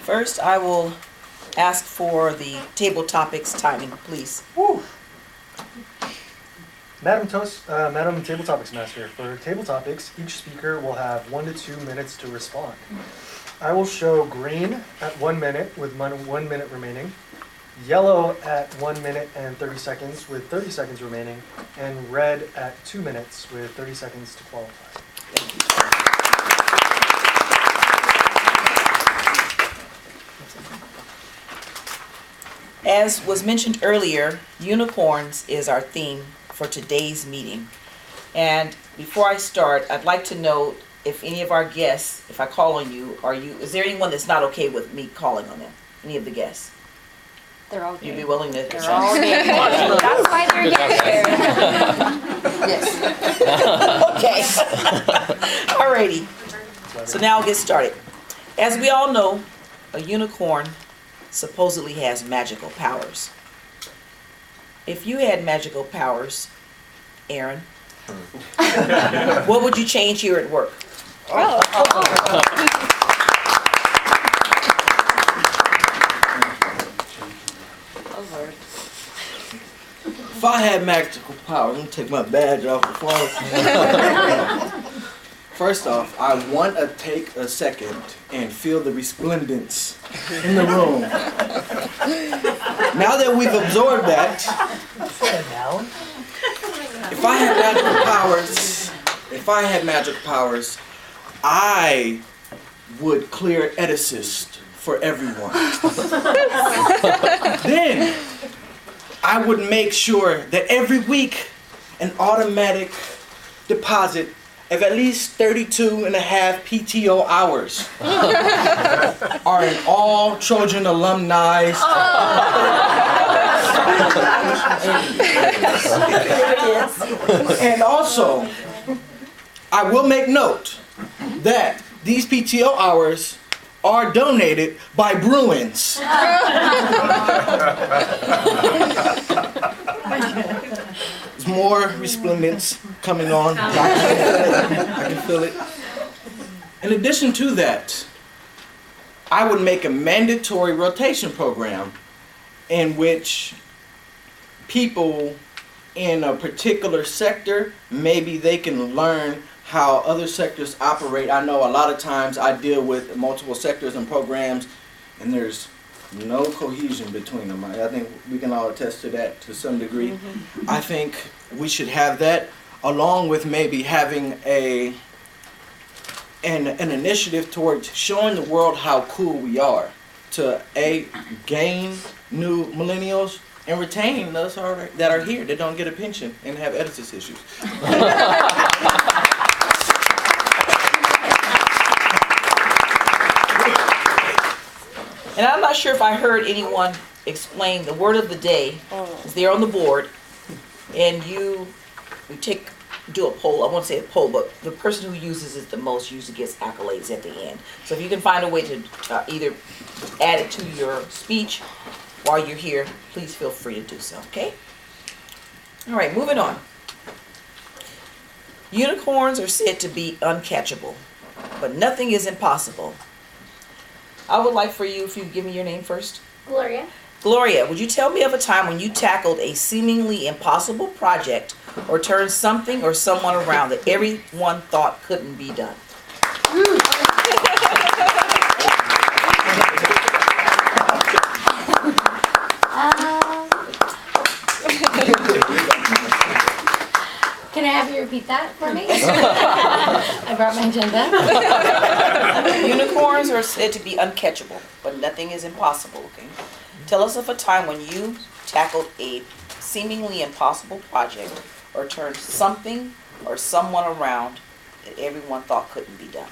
First, I will ask for the table topics timing, please. Woo. Madam Table Topics Master, for table topics, each speaker will have 1 to 2 minutes to respond. I will show green at 1 minute with 1 minute remaining, yellow at 1 minute and 30 seconds with 30 seconds remaining, and red at 2 minutes with 30 seconds to qualify. As was mentioned earlier, unicorns is our theme for today's meeting. And before I start, I'd like to know if any of our guests, if I call on you, is there anyone that's not okay with me calling on them? Any of the guests? They're all You'd gay. be willing to? They're all gay. That's why they're here. Yes. Okay. Alrighty. So now I'll get started. As we all know, a unicorn supposedly has magical powers. If you had magical powers, Aaron, what would you change here at work? If I had magical powers, let me take my badge off before. First off, I want to take a second and feel the resplendence in the room. Now that we've absorbed that, if I had magical powers, I would clear Edisist for everyone. Then I would make sure that every week an automatic deposit of at least 32 and a half PTO hours are in all Trojan alumni. And also, I will make note that these PTO hours are donated by Bruins. There's more resplendence coming on. I can feel it. In addition to that, I would make a mandatory rotation program in which people in a particular sector, maybe they can learn how other sectors operate. I know a lot of times I deal with multiple sectors and programs, and there's no cohesion between them. I think we can all attest to that to some degree. Mm-hmm. I think we should have that, along with maybe having an initiative towards showing the world how cool we are, to gain new millennials and retain those that are here that don't get a pension and have Edison's issues. And I'm not sure if I heard anyone explain the word of the day is there on the board, and we do a poll. I won't say a poll, but the person who uses it the most usually gets accolades at the end. So if you can find a way to either add it to your speech while you're here, please feel free to do so, okay? All right, moving on. Unicorns are said to be uncatchable, but nothing is impossible. I would like for you, if you give me your name first. Gloria. Gloria, would you tell me of a time when you tackled a seemingly impossible project or turned something or someone around that everyone thought couldn't be done? Can I have you repeat that for me? I brought my agenda. Unicorns are said to be uncatchable, but nothing is impossible, okay? Tell us of a time when you tackled a seemingly impossible project or turned something or someone around that everyone thought couldn't be done.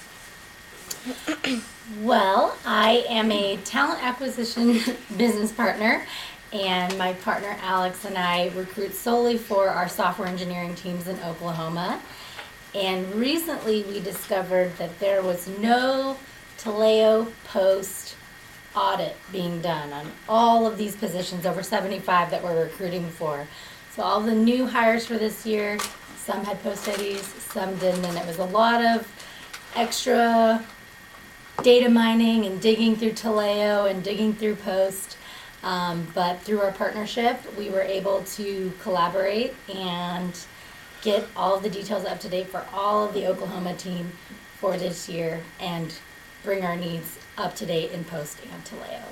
Well, I am a talent acquisition business partner, and my partner Alex and I recruit solely for our software engineering teams in Oklahoma. And recently we discovered that there was no Taleo Post audit being done on all of these positions, over 75 that we're recruiting for. So all the new hires for this year, some had post IDs, some didn't, and it was a lot of extra data mining and digging through Taleo and digging through Post. But through our partnership, we were able to collaborate and get all of the details up to date for all of the Oklahoma team for this year and bring our needs up to date in Post and Taleo.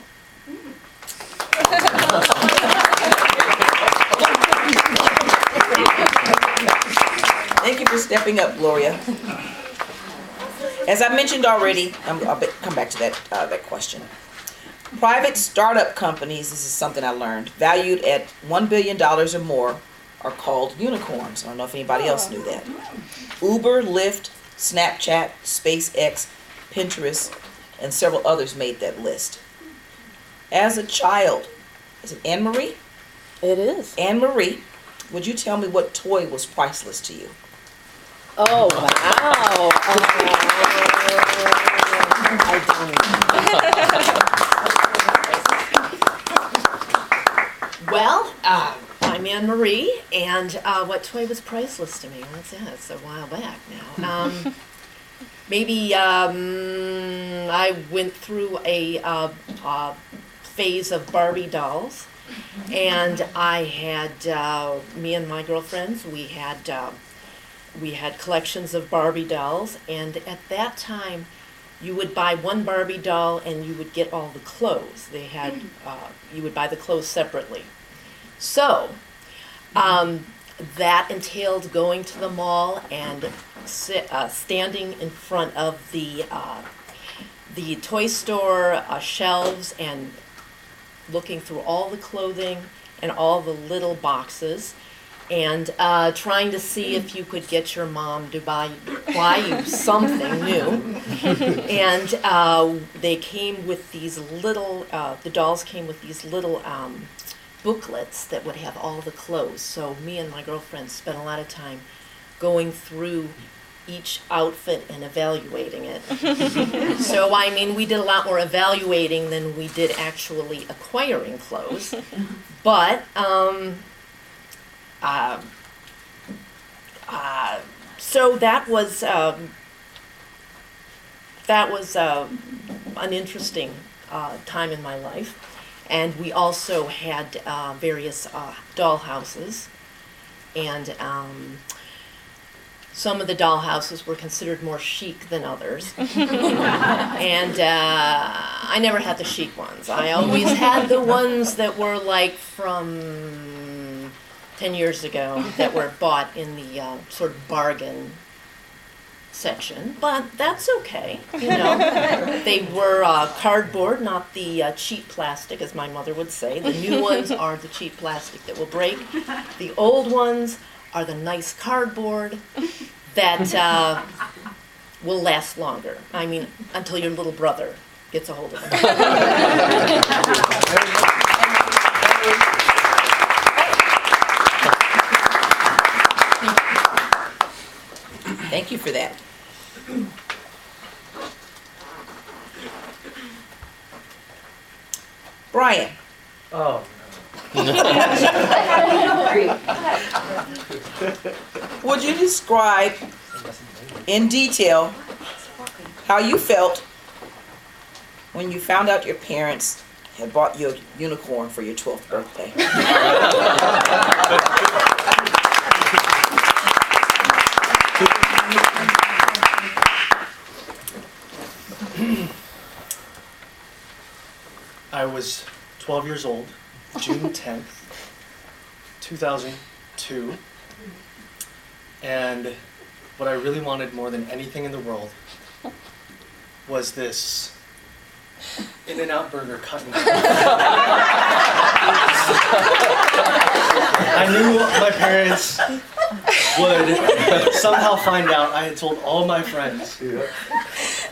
Thank you for stepping up, Gloria. As I mentioned already, I'll come back to that question. Private startup companies, this is something I learned, valued at $1 billion or more are called unicorns. I don't know if anybody else knew that. Uber, Lyft, Snapchat, SpaceX, Pinterest, and several others made that list. As a child, is it Anne-Marie? It is. Anne-Marie, would you tell me what toy was priceless to you? Oh, wow. Well, I'm Anne Marie, and what toy was priceless to me? What's that? It's a while back now. Maybe I went through a phase of Barbie dolls, and I had me and my girlfriends. We had collections of Barbie dolls, and at that time, you would buy one Barbie doll and you would get all the clothes. They had you would buy the clothes separately. So that entailed going to the mall and standing in front of the toy store shelves and looking through all the clothing and all the little boxes and trying to see if you could get your mom to buy you something new. And they came with these little, the dolls came with these little booklets that would have all the clothes. So me and my girlfriend spent a lot of time going through each outfit and evaluating it. So, I mean, we did a lot more evaluating than we did actually acquiring clothes. But, so that was an interesting time in my life. And we also had various doll houses, and some of the doll houses were considered more chic than others. And I never had the chic ones. I always had the ones that were like from 10 years ago that were bought in the sort of bargain section, but that's okay, you know. They were cardboard, not the cheap plastic, as my mother would say. The new ones are the cheap plastic that will break. The old ones are the nice cardboard that will last longer. I mean, until your little brother gets a hold of them. Thank you for that. Brian. Oh, Would you describe in detail how you felt when you found out your parents had bought you a unicorn for your 12th birthday? I was 12 years old, June 10th, 2002, and what I really wanted more than anything in the world was this In-N-Out burger cut in half. I knew my parents would somehow find out. I had told all my friends.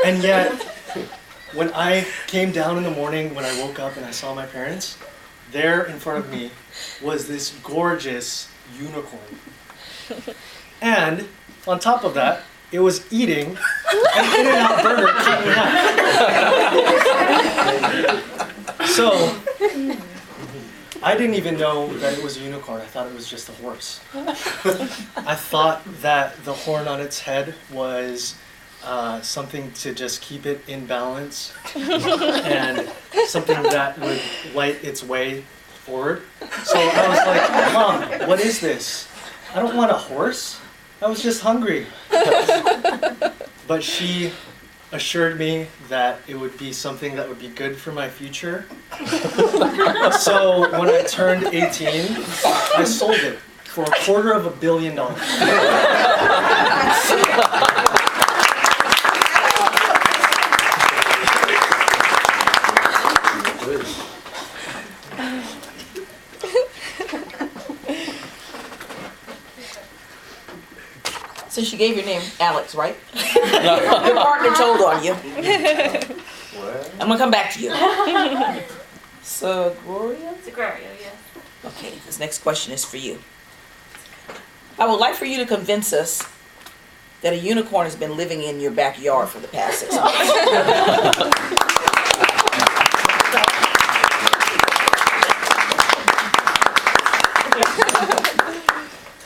And yet, when I came down in the morning, when I woke up and I saw my parents, there in front of me was this gorgeous unicorn. And on top of that, it was eating an In-N-Out burger cut in half. So, I didn't even know that it was a unicorn. I thought it was just a horse. I thought that the horn on its head was something to just keep it in balance, and something that would light its way forward. So I was like, Mom, what is this? I don't want a horse. I was just hungry. But she assured me that it would be something that would be good for my future. So when I turned 18, I sold it for $250 million. Since you gave your name Alex, right? Your partner told on you. I'm gonna come back to you. So, Gloria? Yes. Okay, this next question is for you. I would like for you to convince us that a unicorn has been living in your backyard for the past 6 months.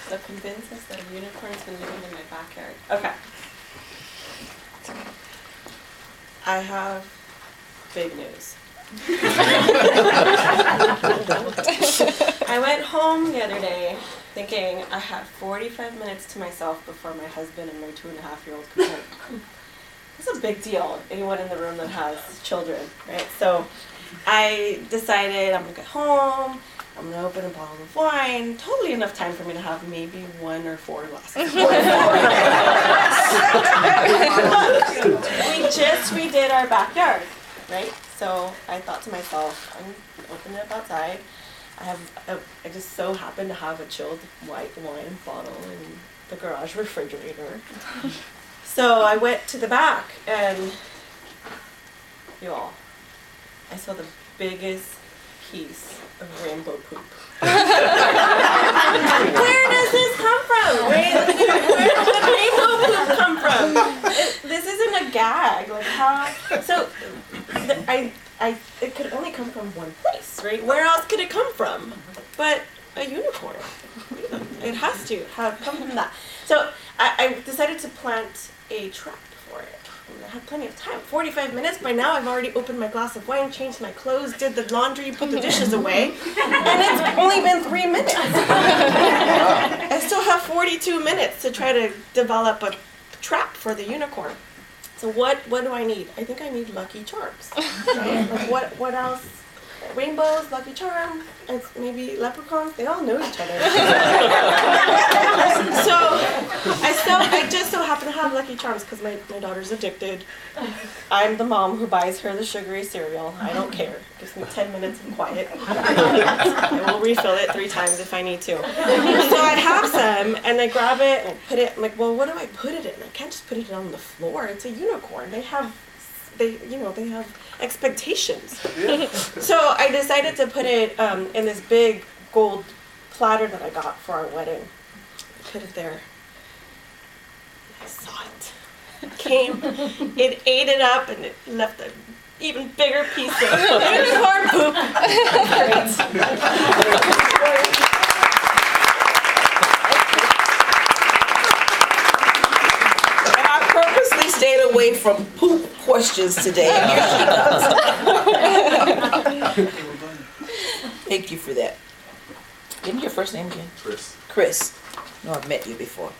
So convince us that a unicorn's been living in my backyard. Okay. I have big news. I went home the other day thinking I had 45 minutes to myself before my husband and my 2.5-year-old come home. It's a big deal, anyone in the room that has children, right? So I decided I'm gonna get home, I'm gonna open a bottle of wine, totally enough time for me to have maybe 1 or 4 glasses. We just redid our backyard, right? So I thought to myself, I'm opening it up outside. I just so happen to have a chilled white wine bottle in the garage refrigerator. So I went to the back and, you all, I saw the biggest piece of rainbow poop. Where does this come from? Where did rainbow poop come from? This isn't a gag. Like how? So, it could only come from one place, right? Where else could it come from? But a unicorn. It has to have come from that. So I decided to plant a trap for it. And I had plenty of time. 45 minutes. By now, I've already opened my glass of wine, changed my clothes, did the laundry, put the dishes away, and it's only been 3 minutes. I still have 42 minutes to try to develop a trap for the unicorn. So what do I need? I think I need Lucky Charms. Right? Like what else? Rainbows, Lucky Charm, and maybe leprechauns. They all know each other. So I just so happen to have Lucky Charms because my daughter's addicted. I'm the mom who buys her the sugary cereal. I don't care. Gives me 10 minutes of quiet. I will refill it 3 times if I need to. So I have some, and I grab it and I put it. I'm like, well, what do I put it in? I can't just put it on the floor. It's a unicorn. They have expectations. So I decided to put it in this big gold platter that I got for our wedding. Put it there. I saw it. It came, it ate it up, and it left an even bigger piece of unicorn poop. Great. Stayed away from poop questions today, and here she comes. Thank you for that. Give me your first name again. Chris. No, I've met you before.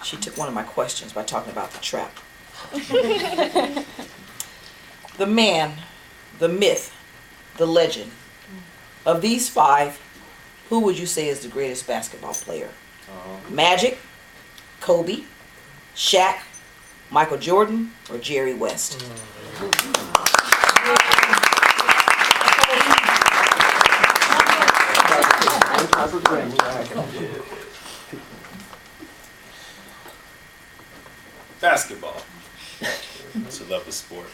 She took one of my questions by talking about the trap. The man, the myth, the legend. Of these 5, who would you say is the greatest basketball player? Magic, Kobe, Shaq, Michael Jordan, or Jerry West? Basketball. It's a love of sport.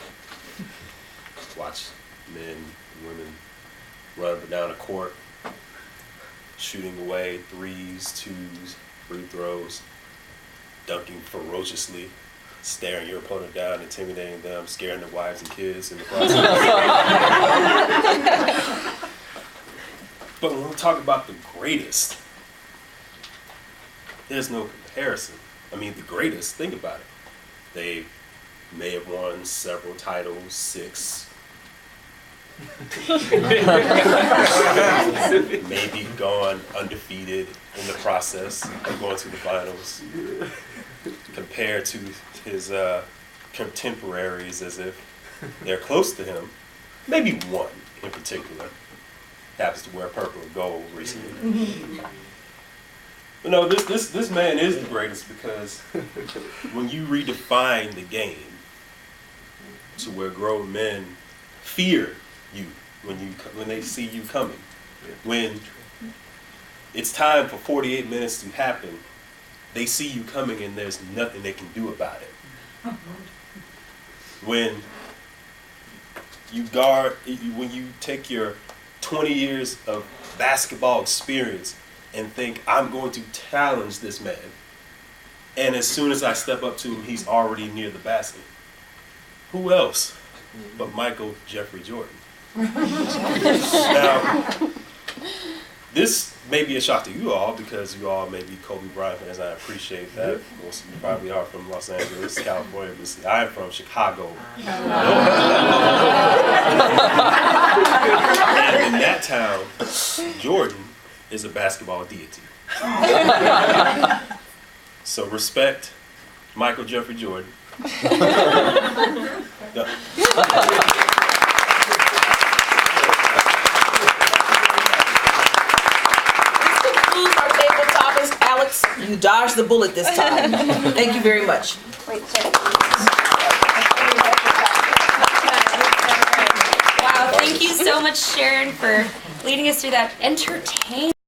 Watch men and women run up and down a court, shooting away 3s, 2s, free throws, dunking ferociously, staring your opponent down, intimidating them, scaring their wives and kids in the process. But when we talk about the greatest, there's no comparison. I mean, the greatest. Think about it. They may have won several titles, 6. Maybe gone undefeated in the process of going to the finals. Compared to his contemporaries as if they're close to him. Maybe one in particular happens to wear purple and gold recently. But no, this man is the greatest because when you redefine the game to where grown men fear you when they see you coming, when it's time for 48 minutes to happen, they see you coming and there's nothing they can do about it. When you take your 20 years of basketball experience and think, I'm going to challenge this man, and as soon as I step up to him, he's already near the basket. Who else but Michael Jeffrey Jordan? Now, this may be a shock to you all because you all may be Kobe Bryant fans. I appreciate that. Most of you probably are from Los Angeles, California. But see, I'm from Chicago. And in that town, Jordan is a basketball deity. So respect Michael Jeffrey Jordan. No. Alex, you dodged the bullet this time. Thank you very much. Wait, Wow, thank you so much, Sharon, for leading us through that entertaining.